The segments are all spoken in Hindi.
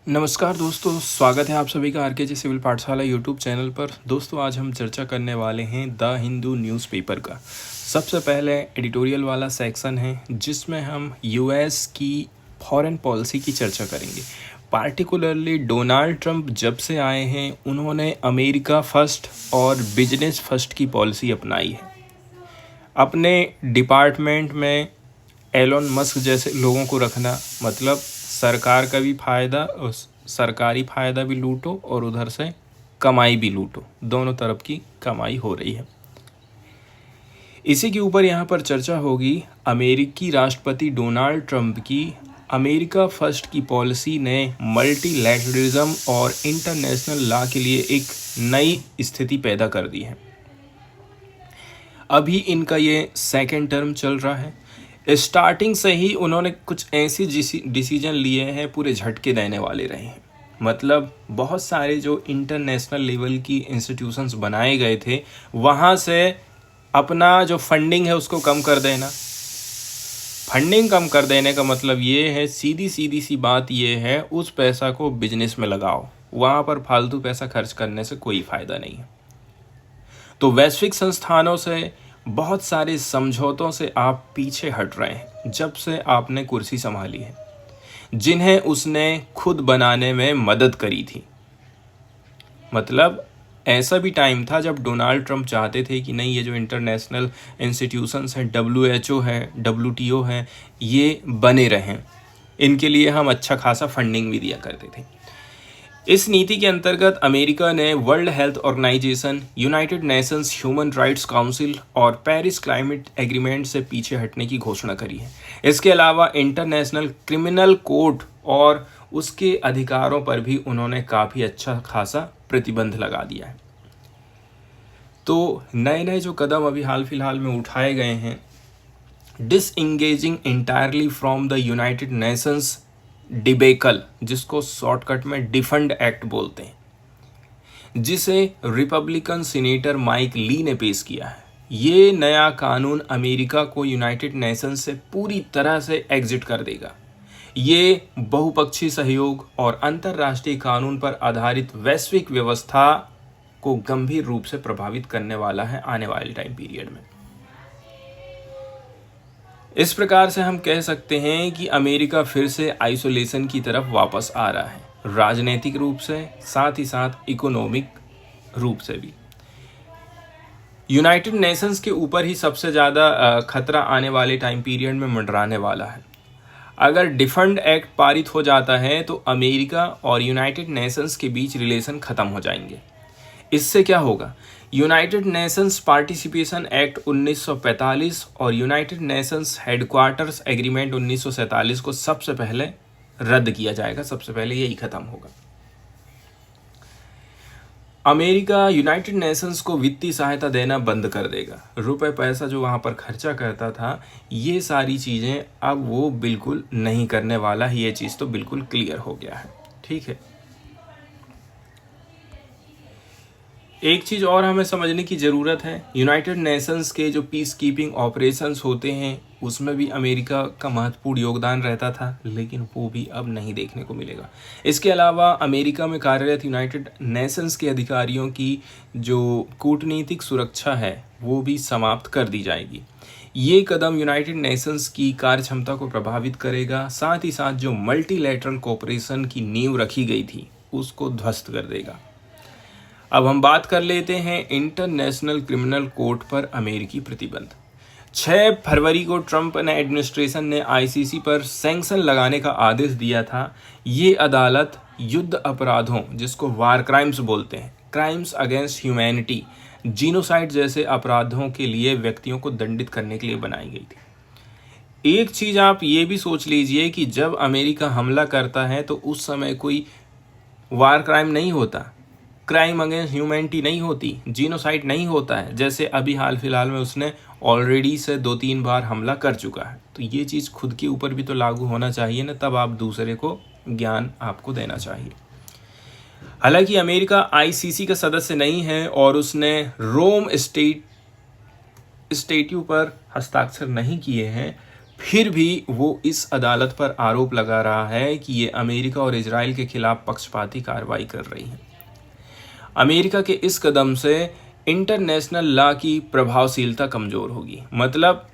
नमस्कार दोस्तों, स्वागत है आप सभी का आरके जी सिविल पाठशाला यूट्यूब चैनल पर। दोस्तों, आज हम चर्चा करने वाले हैं द हिंदू न्यूज़पेपर का। सबसे पहले एडिटोरियल वाला सेक्शन है जिसमें हम यूएस की फॉरेन पॉलिसी की चर्चा करेंगे। पार्टिकुलरली डोनाल्ड ट्रंप जब से आए हैं उन्होंने अमेरिका फर्स्ट और बिजनेस फर्स्ट की पॉलिसी अपनाई है। अपने डिपार्टमेंट में एलोन मस्क जैसे लोगों को रखना, मतलब सरकार का भी फ़ायदा, सरकारी फ़ायदा भी लूटो और उधर से कमाई भी लूटो, दोनों तरफ की कमाई हो रही है। इसी के ऊपर यहाँ पर चर्चा होगी। अमेरिकी राष्ट्रपति डोनाल्ड ट्रंप की अमेरिका फर्स्ट की पॉलिसी ने मल्टीलैटरलिज्म और इंटरनेशनल लॉ के लिए एक नई स्थिति पैदा कर दी है। अभी इनका ये सेकेंड टर्म चल रहा है। स्टार्टिंग से ही उन्होंने कुछ ऐसी डिसीजन लिए हैं पूरे झटके देने वाले रहे हैं। मतलब बहुत सारे जो इंटरनेशनल लेवल की इंस्टीट्यूशंस बनाए गए थे वहाँ से अपना जो फंडिंग है उसको कम कर देना। फंडिंग कम कर देने का मतलब ये है, सीधी सी बात ये है, उस पैसा को बिजनेस में लगाओ, वहाँ पर फालतू पैसा खर्च करने से कोई फ़ायदा नहीं है। तो वैश्विक संस्थानों से, बहुत सारे समझौतों से आप पीछे हट रहे हैं जब से आपने कुर्सी संभाली है, जिन्हें उसने खुद बनाने में मदद करी थी। मतलब ऐसा भी टाइम था जब डोनाल्ड ट्रंप चाहते थे कि नहीं, ये जो इंटरनेशनल इंस्टीट्यूशंस हैं, WHO है, WTO है, ये बने रहें, इनके लिए हम अच्छा खासा फंडिंग भी दिया करते थे। इस नीति के अंतर्गत अमेरिका ने World Health Organization, United Nations Human Rights Council और पेरिस क्लाइमेट एग्रीमेंट से पीछे हटने की घोषणा करी है। इसके अलावा इंटरनेशनल क्रिमिनल कोर्ट और उसके अधिकारों पर भी उन्होंने काफ़ी अच्छा खासा प्रतिबंध लगा दिया है। तो नए जो कदम अभी हाल फिलहाल में उठाए गए हैं, disengaging entirely from the United Nations debacle, जिसको शॉर्टकट में डिफंड एक्ट बोलते हैं, जिसे रिपब्लिकन सीनेटर माइक ली ने पेश किया है। ये नया कानून अमेरिका को यूनाइटेड नेशंस से पूरी तरह से एग्जिट कर देगा। ये बहुपक्षीय सहयोग और अंतर्राष्ट्रीय कानून पर आधारित वैश्विक व्यवस्था को गंभीर रूप से प्रभावित करने वाला है आने वाले टाइम पीरियड में। इस प्रकार से हम कह सकते हैं कि अमेरिका फिर से आइसोलेशन की तरफ वापस आ रहा है, राजनीतिक रूप से, साथ ही साथ इकोनॉमिक रूप से भी। यूनाइटेड नेशंस के ऊपर ही सबसे ज़्यादा खतरा आने वाले टाइम पीरियड में मंडराने वाला है। अगर डिफंड एक्ट पारित हो जाता है तो अमेरिका और यूनाइटेड नेशंस के बीच रिलेशन ख़त्म हो जाएंगे। इससे क्या होगा? यूनाइटेड नेशंस पार्टिसिपेशन एक्ट 1945 और यूनाइटेड नेशंस हेडक्वार्टर्स एग्रीमेंट 1947 को सबसे पहले रद्द किया जाएगा। सबसे पहले यही खत्म होगा। अमेरिका यूनाइटेड नेशंस को वित्तीय सहायता देना बंद कर देगा। रुपए पैसा जो वहाँ पर खर्चा करता था, ये सारी चीज़ें अब वो बिल्कुल नहीं करने वाला है। ये चीज़ तो बिल्कुल क्लियर हो गया है। ठीक है। एक चीज़ और हमें समझने की ज़रूरत है, यूनाइटेड नेशंस के जो पीस कीपिंग ऑपरेशंस होते हैं उसमें भी अमेरिका का महत्वपूर्ण योगदान रहता था, लेकिन वो भी अब नहीं देखने को मिलेगा। इसके अलावा अमेरिका में कार्यरत यूनाइटेड नेशंस के अधिकारियों की जो कूटनीतिक सुरक्षा है वो भी समाप्त कर दी जाएगी। ये कदम यूनाइटेड नेशंस की कार्यक्षमता को प्रभावित करेगा, साथ ही साथ जो मल्टीलैटरल कोऑपरेशन की नींव रखी गई थी उसको ध्वस्त कर देगा। अब हम बात कर लेते हैं इंटरनेशनल क्रिमिनल कोर्ट पर अमेरिकी प्रतिबंध। 6 फरवरी को ट्रंप एडमिनिस्ट्रेशन ने ICC पर सैंक्शन लगाने का आदेश दिया था। ये अदालत युद्ध अपराधों, जिसको वार क्राइम्स बोलते हैं, क्राइम्स अगेंस्ट ह्यूमैनिटी, जीनोसाइड जैसे अपराधों के लिए व्यक्तियों को दंडित करने के लिए बनाई गई थी। एक चीज़ आप ये भी सोच लीजिए कि जब अमेरिका हमला करता है तो उस समय कोई वार क्राइम नहीं होता, क्राइम अगेंस्ट ह्यूमैनिटी नहीं होती, जीनोसाइड नहीं होता है, जैसे अभी हाल फिलहाल में उसने ऑलरेडी से 2-3 बार हमला कर चुका है। तो ये चीज़ खुद के ऊपर भी तो लागू होना चाहिए ना, तब आप दूसरे को ज्ञान आपको देना चाहिए। हालांकि अमेरिका ICC का सदस्य नहीं है और उसने रोम स्टेट्यू पर हस्ताक्षर नहीं किए हैं, फिर भी वो इस अदालत पर आरोप लगा रहा है कि ये अमेरिका और इजराइल के खिलाफ पक्षपाती कार्रवाई कर रही है। अमेरिका के इस कदम से इंटरनेशनल लॉ की प्रभावशीलता कमजोर होगी। मतलब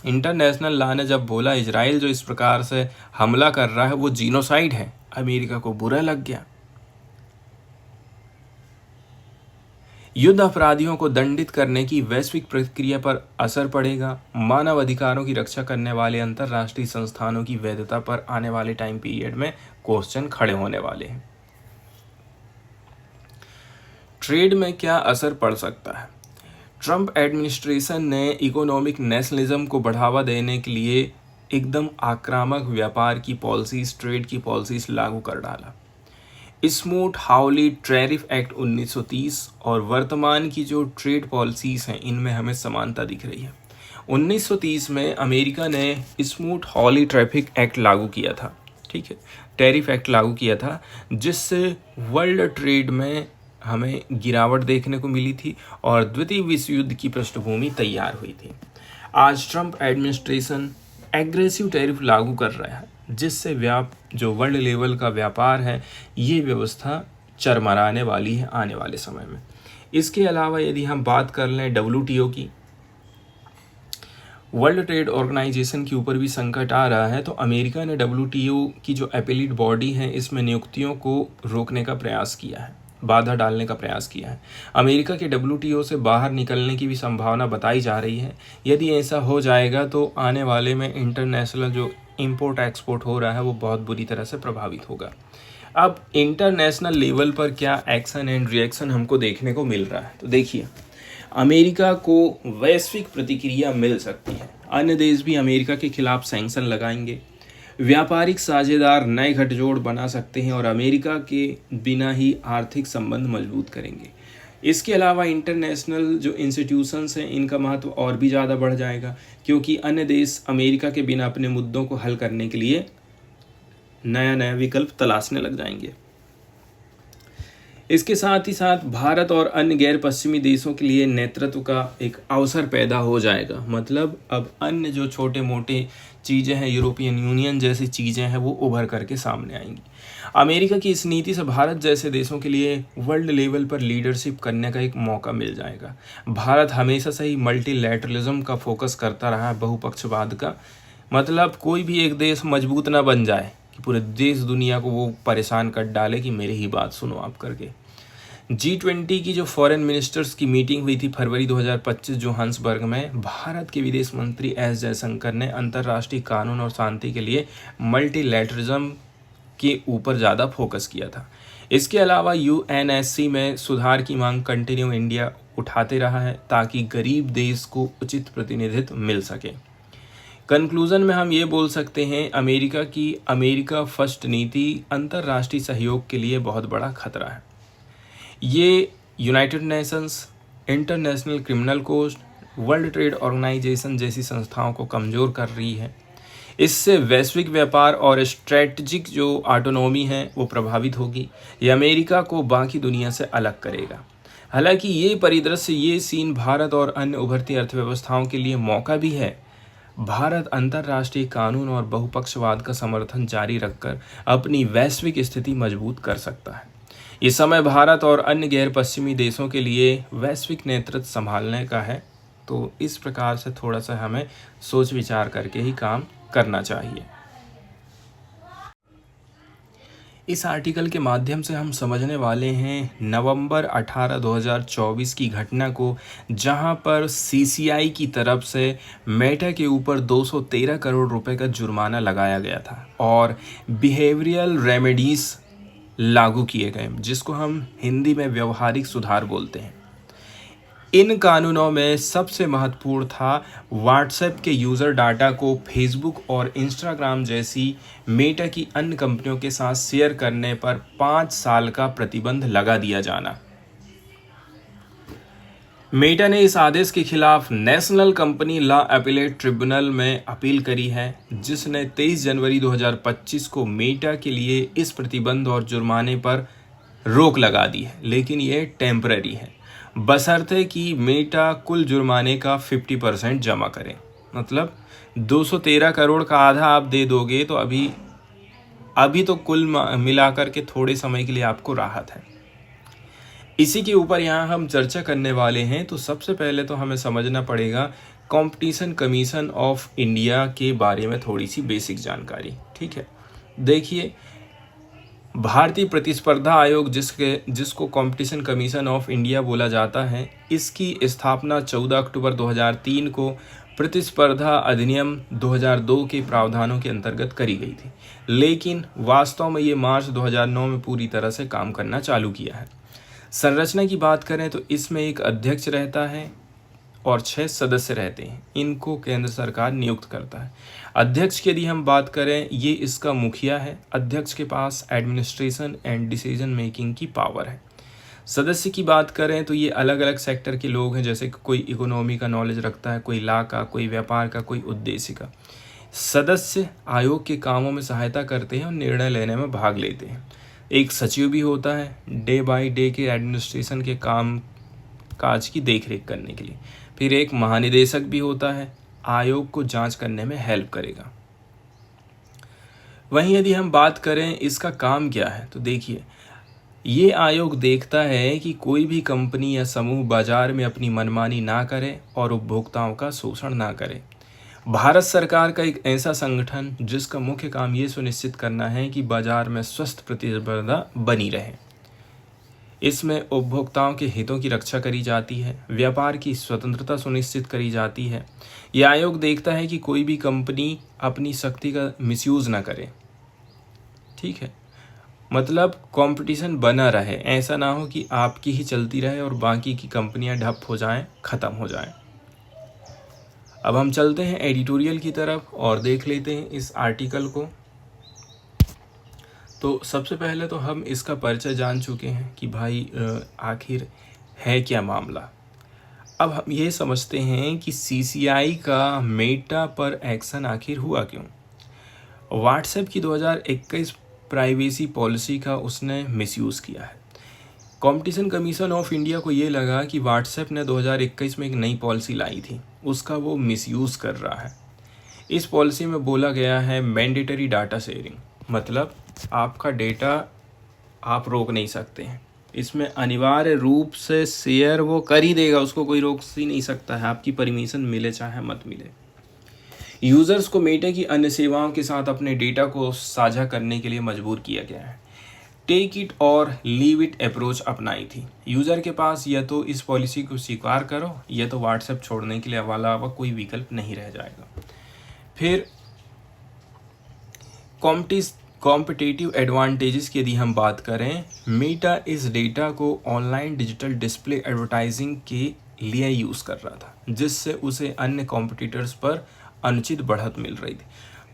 इंटरनेशनल लॉ ने जब बोला इजराइल जो इस प्रकार से हमला कर रहा है वो जीनोसाइड है, अमेरिका को बुरा लग गया। युद्ध अपराधियों को दंडित करने की वैश्विक प्रक्रिया पर असर पड़ेगा। मानव अधिकारों की रक्षा करने वाले अंतर्राष्ट्रीय संस्थानों की वैधता पर आने वाले टाइम पीरियड में क्वेश्चन खड़े होने वाले हैं। ट्रेड में क्या असर पड़ सकता है? ट्रंप एडमिनिस्ट्रेशन ने इकोनॉमिक नेशनलिज्म को बढ़ावा देने के लिए एकदम आक्रामक व्यापार की पॉलिसीज, ट्रेड की पॉलिसीज लागू कर डाला। स्मूथ हाउली टैरिफ एक्ट 1930 और वर्तमान की जो ट्रेड पॉलिसीज हैं इनमें हमें समानता दिख रही है। 1930 में अमेरिका ने स्मूथ हाउली टैरिफ एक्ट लागू किया था, ठीक है, टैरिफ एक्ट लागू किया था, जिससे वर्ल्ड ट्रेड में हमें गिरावट देखने को मिली थी और द्वितीय विश्व युद्ध की पृष्ठभूमि तैयार हुई थी। आज ट्रंप एडमिनिस्ट्रेशन एग्रेसिव टैरिफ लागू कर रहा है, जिससे जो वर्ल्ड लेवल का व्यापार है ये व्यवस्था चरमराने वाली है आने वाले समय में। इसके अलावा यदि हम बात कर लें WTO की, वर्ल्ड ट्रेड ऑर्गेनाइजेशन के ऊपर भी संकट आ रहा है, तो अमेरिका ने WTO की जो एपेलेट बॉडी है इसमें नियुक्तियों को रोकने का प्रयास किया है, बाधा डालने का प्रयास किया है। अमेरिका के WTO से बाहर निकलने की भी संभावना बताई जा रही है। यदि ऐसा हो जाएगा तो आने वाले में इंटरनेशनल जो इंपोर्ट एक्सपोर्ट हो रहा है वो बहुत बुरी तरह से प्रभावित होगा। अब इंटरनेशनल लेवल पर क्या एक्शन एंड रिएक्शन हमको देखने को मिल रहा है, तो देखिए अमेरिका को वैश्विक प्रतिक्रिया मिल सकती है। अन्य देश भी अमेरिका के खिलाफ सैंक्शन लगाएंगे, व्यापारिक साझेदार नए गठजोड़ बना सकते हैं और अमेरिका के बिना ही आर्थिक संबंध मजबूत करेंगे। इसके अलावा इंटरनेशनल जो इंस्टीट्यूशंस हैं इनका महत्व और भी ज़्यादा बढ़ जाएगा, क्योंकि अन्य देश अमेरिका के बिना अपने मुद्दों को हल करने के लिए नया नया विकल्प तलाशने लग जाएंगे। इसके साथ ही साथ भारत और अन्य गैर पश्चिमी देशों के लिए नेतृत्व का एक अवसर पैदा हो जाएगा। मतलब अब अन्य जो छोटे मोटे चीज़ें हैं, यूरोपियन यूनियन जैसी चीज़ें हैं, वो उभर करके सामने आएंगी। अमेरिका की इस नीति से भारत जैसे देशों के लिए वर्ल्ड लेवल पर लीडरशिप करने का एक मौका मिल जाएगा। भारत हमेशा से ही मल्टीलैटरलिज्म का फोकस करता रहा है, बहुपक्षवाद का। मतलब कोई भी एक देश मजबूत ना बन जाए कि पूरे देश दुनिया को वो परेशान कर डाले कि मेरी ही बात सुनो आप करके। G20 की जो फॉरेन मिनिस्टर्स की मीटिंग हुई थी फरवरी 2025 जोहान्सबर्ग में, भारत के विदेश मंत्री एस जयशंकर ने अंतर्राष्ट्रीय कानून और शांति के लिए मल्टीलैटरलिज्म के ऊपर ज़्यादा फोकस किया था। इसके अलावा UNSC में सुधार की मांग कंटिन्यू इंडिया उठाते रहा है ताकि गरीब देश को उचित प्रतिनिधित्व मिल सके। कंक्लूजन में हम ये बोल सकते हैं अमेरिका फर्स्ट नीति अंतर्राष्ट्रीय सहयोग के लिए बहुत बड़ा खतरा है। ये United Nations, International Criminal Court, World Trade Organization जैसी संस्थाओं को कमज़ोर कर रही है। इससे वैश्विक व्यापार और स्ट्रेटजिक जो ऑटोनॉमी है वो प्रभावित होगी। ये अमेरिका को बाकी दुनिया से अलग करेगा। हालांकि ये परिदृश्य, ये सीन भारत और अन्य उभरती अर्थव्यवस्थाओं के लिए मौका भी है। भारत अंतर्राष्ट्रीय कानून और बहुपक्षवाद का समर्थन जारी रखकर अपनी वैश्विक स्थिति मजबूत कर सकता है। इस समय भारत और अन्य गैर पश्चिमी देशों के लिए वैश्विक नेतृत्व संभालने का है, तो इस प्रकार से थोड़ा सा हमें सोच विचार करके ही काम करना चाहिए। इस आर्टिकल के माध्यम से हम समझने वाले हैं नवंबर 18, 2024 की घटना को, जहां पर CCI की तरफ से मेटा के ऊपर 213 करोड़ रुपए का जुर्माना लगाया गया था और बिहेवियरल रेमेडीज लागू किए गए, जिसको हम हिंदी में व्यवहारिक सुधार बोलते हैं। इन कानूनों में सबसे महत्वपूर्ण था व्हाट्सएप के यूज़र डाटा को फेसबुक और इंस्टाग्राम जैसी मेटा की अन्य कंपनियों के साथ शेयर करने पर 5 साल का प्रतिबंध लगा दिया जाना। मेटा ने इस आदेश के खिलाफ national company law appellate tribunal में अपील करी है, जिसने 23 जनवरी 2025 को मेटा के लिए इस प्रतिबंध और जुर्माने पर रोक लगा दी है, लेकिन ये टेम्पररी है, बशर्ते कि मेटा कुल जुर्माने का 50% जमा करे। मतलब 213 करोड़ का आधा आप दे दोगे तो अभी तो कुल मिलाकर के थोड़े समय के लिए आपको राहत है। इसी के ऊपर यहाँ हम चर्चा करने वाले हैं। तो सबसे पहले तो हमें समझना पड़ेगा कंपटीशन कमीशन ऑफ इंडिया के बारे में थोड़ी सी बेसिक जानकारी। ठीक है, देखिए, भारतीय प्रतिस्पर्धा आयोग जिसको कंपटीशन कमीशन ऑफ इंडिया बोला जाता है, इसकी स्थापना 14 अक्टूबर 2003 को प्रतिस्पर्धा अधिनियम 2002 के प्रावधानों के अंतर्गत करी गई थी, लेकिन वास्तव में ये मार्च 2009 में पूरी तरह से काम करना चालू किया है। संरचना की बात करें तो इसमें एक अध्यक्ष रहता है और 6 सदस्य रहते हैं। इनको केंद्र सरकार नियुक्त करता है। अध्यक्ष की यदि हम बात करें, ये इसका मुखिया है। अध्यक्ष के पास एडमिनिस्ट्रेशन एंड डिसीजन मेकिंग की पावर है। सदस्य की बात करें तो ये अलग अलग सेक्टर के लोग हैं, जैसे कोई इकोनॉमी का नॉलेज रखता है, कोई लॉ का, कोई व्यापार का, कोई उद्देश्य का। सदस्य आयोग के कामों में सहायता करते हैं और निर्णय लेने में भाग लेते हैं। एक सचिव भी होता है, डे बाय डे के एडमिनिस्ट्रेशन के काम काज की देखरेख करने के लिए। फिर एक महानिदेशक भी होता है, आयोग को जांच करने में हेल्प करेगा। वहीं यदि हम बात करें इसका काम क्या है, तो देखिए, ये आयोग देखता है कि कोई भी कंपनी या समूह बाजार में अपनी मनमानी ना करे और उपभोक्ताओं का शोषण ना करे। भारत सरकार का एक ऐसा संगठन जिसका मुख्य काम ये सुनिश्चित करना है कि बाजार में स्वस्थ प्रतिस्पर्धा बनी रहे। इसमें उपभोक्ताओं के हितों की रक्षा करी जाती है, व्यापार की स्वतंत्रता सुनिश्चित करी जाती है। यह आयोग देखता है कि कोई भी कंपनी अपनी शक्ति का मिसयूज ना करे। ठीक है, मतलब कंपटीशन बना रहे, ऐसा ना हो कि आपकी ही चलती रहे और बाकी की कंपनियां ठप हो जाएं, ख़त्म हो जाएं। अब हम चलते हैं एडिटोरियल की तरफ और देख लेते हैं इस आर्टिकल को। तो सबसे पहले तो हम इसका परिचय जान चुके हैं कि भाई आखिर है क्या मामला। अब हम ये समझते हैं कि CCI का मेटा पर एक्शन आखिर हुआ क्यों। व्हाट्सएप की 2021 प्राइवेसी पॉलिसी का उसने मिसयूज़ किया है। कंपटीशन कमीशन ऑफ इंडिया को ये लगा कि व्हाट्सएप ने 2021 में एक नई पॉलिसी लाई थी, उसका वो मिसयूज़ कर रहा है। इस पॉलिसी में बोला गया है मैंडेटरी डाटा शेयरिंग, मतलब आपका डेटा आप रोक नहीं सकते हैं। इसमें अनिवार्य रूप से शेयर वो कर ही देगा, उसको कोई रोक ही नहीं सकता है, आपकी परमिशन मिले चाहे मत मिले। यूज़र्स को मेटा की अन्य सेवाओं के साथ अपने डेटा को साझा करने के लिए मजबूर किया गया है। टेक इट और लीव इट अप्रोच अपनाई थी। यूज़र के पास या तो इस पॉलिसी को स्वीकार करो या तो व्हाट्सएप छोड़ने के लिए अलावा कोई विकल्प नहीं रह जाएगा। फिर कॉम्पिटिटिव एडवांटेजेस की यदि हम बात करें, मेटा इस डेटा को ऑनलाइन डिजिटल डिस्प्ले एडवर्टाइजिंग के लिए यूज़ कर रहा था, जिससे उसे अन्य कॉम्पिटिटर्स पर अनुचित बढ़त मिल रही थी।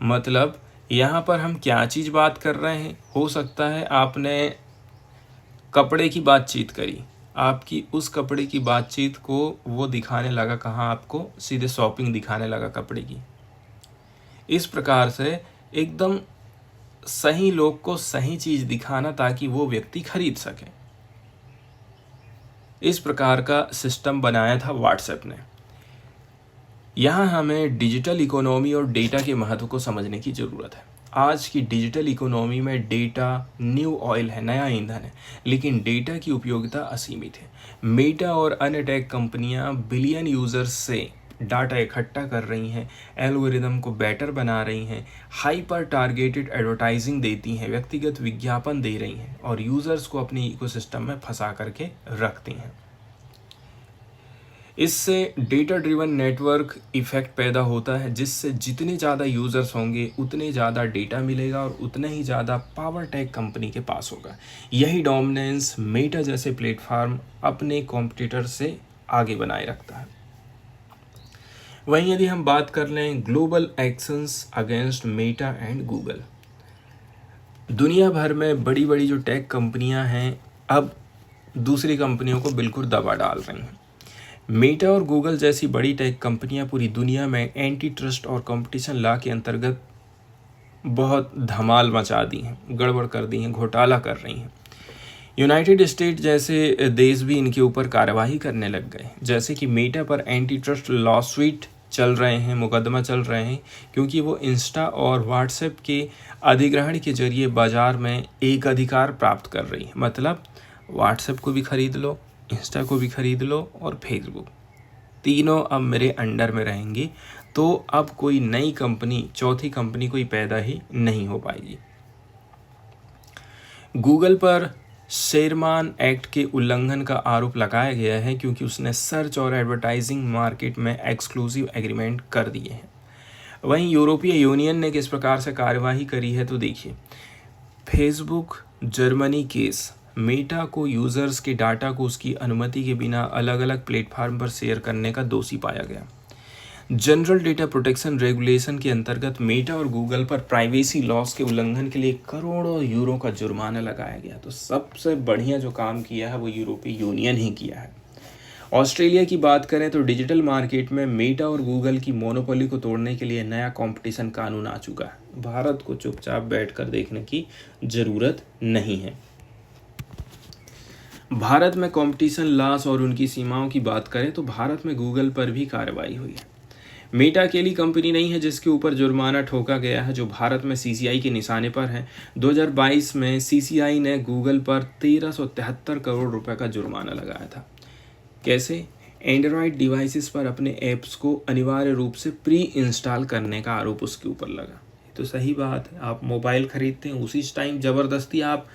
मतलब यहाँ पर हम क्या चीज़ बात कर रहे हैं, हो सकता है आपने कपड़े की बातचीत करी, आपकी उस कपड़े की बातचीत को वो दिखाने लगा कहाँ, आपको सीधे शॉपिंग दिखाने लगा कपड़े की। इस प्रकार से एकदम सही लोग को सही चीज़ दिखाना ताकि वो व्यक्ति खरीद सके, इस प्रकार का सिस्टम बनाया था व्हाट्सएप ने। यहाँ हमें डिजिटल इकोनॉमी और डेटा के महत्व को समझने की ज़रूरत है। आज की डिजिटल इकोनॉमी में डेटा न्यू ऑयल है, नया ईंधन है, लेकिन डेटा की उपयोगिता असीमित है। मेटा और अन्य टेक कंपनियां बिलियन यूज़र्स से डाटा इकट्ठा कर रही हैं, एल्गोरिदम को बेटर बना रही हैं, हाइपर टारगेटेड एडवर्टाइजिंग देती हैं, व्यक्तिगत विज्ञापन दे रही हैं और यूज़र्स को अपने इकोसिस्टम में फंसा करके रखती हैं। इससे डेटा ड्रिवन नेटवर्क इफ़ेक्ट पैदा होता है, जिससे जितने ज़्यादा यूज़र्स होंगे उतने ज़्यादा डेटा मिलेगा और उतना ही ज़्यादा पावर टेक कंपनी के पास होगा। यही डोमिनेंस मेटा जैसे प्लेटफॉर्म अपने कॉम्पिटिटर से आगे बनाए रखता है। वहीं यदि हम बात कर लें global actions against Meta and Google, दुनिया भर में बड़ी बड़ी जो टेक कंपनियां हैं अब दूसरी कंपनियों को बिल्कुल दबा डाल रही हैं। मेटा और गूगल जैसी बड़ी टेक कंपनियां पूरी दुनिया में एंटी ट्रस्ट और कंपटीशन लॉ के अंतर्गत बहुत धमाल मचा दी हैं, गड़बड़ कर दी हैं, घोटाला कर रही हैं। यूनाइटेड स्टेट जैसे देश भी इनके ऊपर कार्रवाई करने लग गए, जैसे कि मेटा पर एंटी ट्रस्ट लॉ सूट चल रहे हैं, मुकदमा चल रहे हैं, क्योंकि वो इंस्टा और व्हाट्सएप के अधिग्रहण के जरिए बाज़ार में एक अधिकार प्राप्त कर रही है। मतलब व्हाट्सएप को भी ख़रीद लो, इंस्टा को भी ख़रीद लो और फेसबुक, तीनों अब मेरे अंडर में रहेंगी। तो अब कोई नई कंपनी, चौथी कंपनी कोई पैदा ही नहीं हो पाएगी। गूगल पर शेरमान एक्ट के उल्लंघन का आरोप लगाया गया है, क्योंकि उसने सर्च और एडवर्टाइजिंग मार्केट में एक्सक्लूसिव एग्रीमेंट कर दिए हैं। वहीं यूरोपीय यूनियन ने किस प्रकार से कार्यवाही करी है, तो देखिए, फेसबुक जर्मनी केस, मेटा को यूज़र्स के डाटा को उसकी अनुमति के बिना अलग अलग प्लेटफार्म पर शेयर करने का दोषी पाया गया। जनरल डेटा प्रोटेक्शन रेगुलेशन के अंतर्गत मेटा और गूगल पर प्राइवेसी लॉस के उल्लंघन के लिए करोड़ों यूरो का जुर्माना लगाया गया। तो सबसे बढ़िया जो काम किया है वो यूरोपीय यूनियन ही किया है। ऑस्ट्रेलिया की बात करें तो डिजिटल मार्केट में मेटा और गूगल की मोनोपोली को तोड़ने के लिए नया कंपटीशन कानून आ चुका है। भारत को चुपचाप बैठकर देखने की ज़रूरत नहीं है। भारत में कंपटीशन लॉस और उनकी सीमाओं की बात करें तो भारत में गूगल पर भी कार्रवाई हुई है। मेटा अकेली कंपनी नहीं है जिसके ऊपर जुर्माना ठोका गया है, जो भारत में सीसीआई के निशाने पर है। 2022 में सीसीआई ने गूगल पर 1373 करोड़ रुपए का जुर्माना लगाया था। कैसे? एंड्रॉयड डिवाइसेस पर अपने ऐप्स को अनिवार्य रूप से प्री इंस्टॉल करने का आरोप उसके ऊपर लगा। तो सही बात है, आप मोबाइल खरीदते हैं उसी टाइम ज़बरदस्ती आप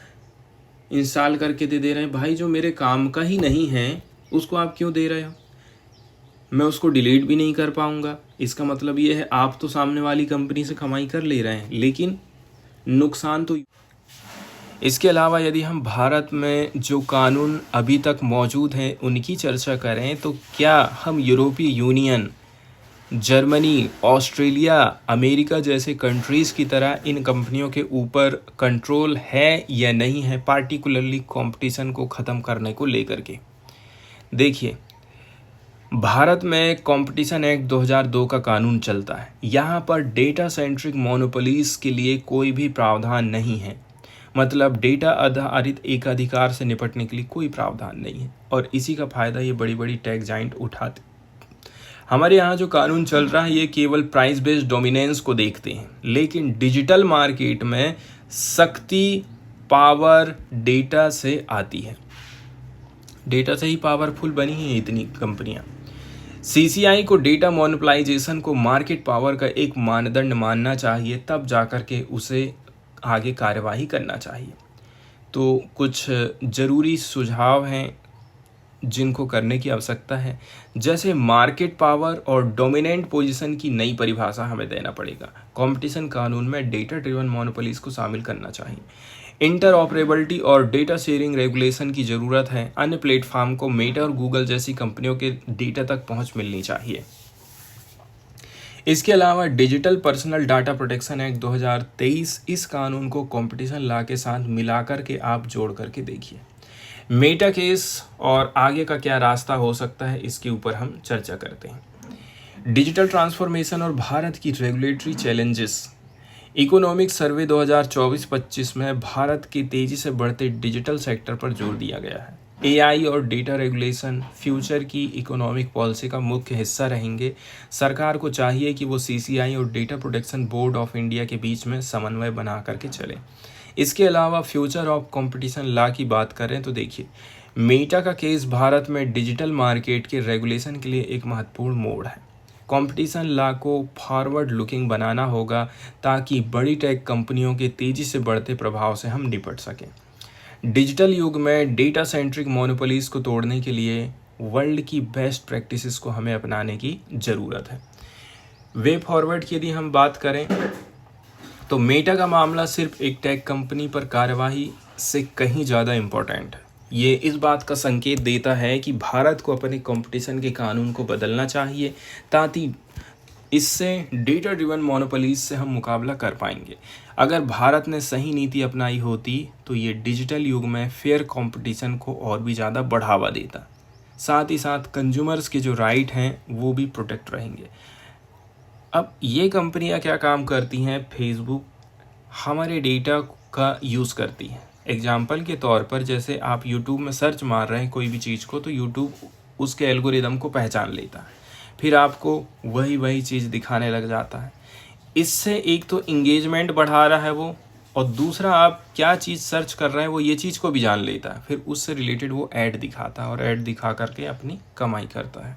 इंस्टॉल करके दे रहे हैं। भाई जो मेरे काम का ही नहीं है उसको आप क्यों दे रहे हो? मैं उसको डिलीट भी नहीं कर पाऊंगा। इसका मतलब ये है आप तो सामने वाली कंपनी से कमाई कर ले रहे हैं, लेकिन नुकसान तो। इसके अलावा यदि हम भारत में जो कानून अभी तक मौजूद हैं उनकी चर्चा करें तो क्या हम यूरोपीय यूनियन, जर्मनी, ऑस्ट्रेलिया, अमेरिका जैसे कंट्रीज़ की तरह इन कंपनियों के ऊपर कंट्रोल है या नहीं है, पार्टिकुलरली कंपटीशन को ख़त्म करने को लेकर के? देखिए, भारत में कंपटीशन एक्ट 2002 का कानून चलता है। यहाँ पर डेटा सेंट्रिक मोनोपोलीज के लिए कोई भी प्रावधान नहीं है। मतलब डेटा आधारित एकाधिकार से निपटने के लिए कोई प्रावधान नहीं है, और इसी का फ़ायदा ये बड़ी बड़ी टेक जाइंट उठाते। हमारे यहाँ जो कानून चल रहा है ये केवल प्राइस बेस्ड डोमिनेंस को देखते हैं, लेकिन डिजिटल मार्केट में शक्ति, पावर डेटा से आती है। डेटा से ही पावरफुल बनी है इतनी कंपनियां। सीसीआई को डेटा मोनोपोलाइजेशन को मार्केट पावर का एक मानदंड मानना चाहिए, तब जाकर के उसे आगे कार्यवाही करना चाहिए। तो कुछ ज़रूरी सुझाव हैं जिनको करने की आवश्यकता है, जैसे मार्केट पावर और डोमिनेंट पोजीशन की नई परिभाषा हमें देना पड़ेगा। कंपटीशन कानून में डेटा ड्रिवन मोनोपोलीज को शामिल करना चाहिए। इंटरऑपरेबिलिटी और डेटा शेयरिंग रेगुलेशन की ज़रूरत है। अन्य प्लेटफॉर्म को मेटा और गूगल जैसी कंपनियों के डेटा तक पहुंच मिलनी चाहिए। इसके अलावा digital personal data protection act 2023, इस कानून को कंपटीशन लॉ के साथ मिलाकर के आप जोड़ करके देखिए। मेटा केस और आगे का क्या रास्ता हो सकता है, इसके ऊपर हम चर्चा करते हैं। डिजिटल ट्रांसफॉर्मेशन और भारत की रेगुलेटरी चैलेंजेस। इकोनॉमिक सर्वे 2024-25 में भारत के तेज़ी से बढ़ते डिजिटल सेक्टर पर जोर दिया गया है। एआई और डेटा रेगुलेशन फ्यूचर की इकोनॉमिक पॉलिसी का मुख्य हिस्सा रहेंगे। सरकार को चाहिए कि वो सीसीआई और data protection board of India के बीच में समन्वय बना करके चले। इसके अलावा फ्यूचर ऑफ कंपटीशन लॉ की बात करें तो देखिए, मेटा का केस भारत में डिजिटल मार्केट के रेगुलेशन के लिए एक महत्वपूर्ण मोड़ है। कंपटीशन लॉ को फॉरवर्ड लुकिंग बनाना होगा ताकि बड़ी टेक कंपनियों के तेज़ी से बढ़ते प्रभाव से हम निपट सकें। डिजिटल युग में डेटा सेंट्रिक मोनोपोलीज को तोड़ने के लिए वर्ल्ड की बेस्ट प्रैक्टिसेस को हमें अपनाने की ज़रूरत है। वे फॉरवर्ड की यदि हम बात करें तो मेटा का मामला सिर्फ एक टेक कंपनी पर कार्यवाही से कहीं ज़्यादा इम्पोर्टेंट है। ये इस बात का संकेत देता है कि भारत को अपने कंपटीशन के कानून को बदलना चाहिए, ताकि इससे डेटा ड्रिवन मोनोपोलीज से हम मुकाबला कर पाएंगे। अगर भारत ने सही नीति अपनाई होती तो ये डिजिटल युग में फेयर कंपटीशन को और भी ज़्यादा बढ़ावा देता। साथ ही साथ कंज्यूमर्स के जो राइट हैं वो भी प्रोटेक्ट रहेंगे। अब ये कंपनियां क्या काम करती हैं? फेसबुक हमारे डेटा का यूज़ करती है। एग्जाम्पल के तौर पर जैसे आप यूट्यूब में सर्च मार रहे हैं कोई भी चीज़ को, तो यूट्यूब उसके एल्गोरिदम को पहचान लेता है। फिर आपको वही वही चीज़ दिखाने लग जाता है। इससे एक तो इंगेजमेंट बढ़ा रहा है वो, और दूसरा आप क्या चीज़ सर्च कर रहे हैं वो ये चीज़ को भी जान लेता है, फिर उससे रिलेटेड वो ऐड दिखाता है और ऐड दिखा करके अपनी कमाई करता है।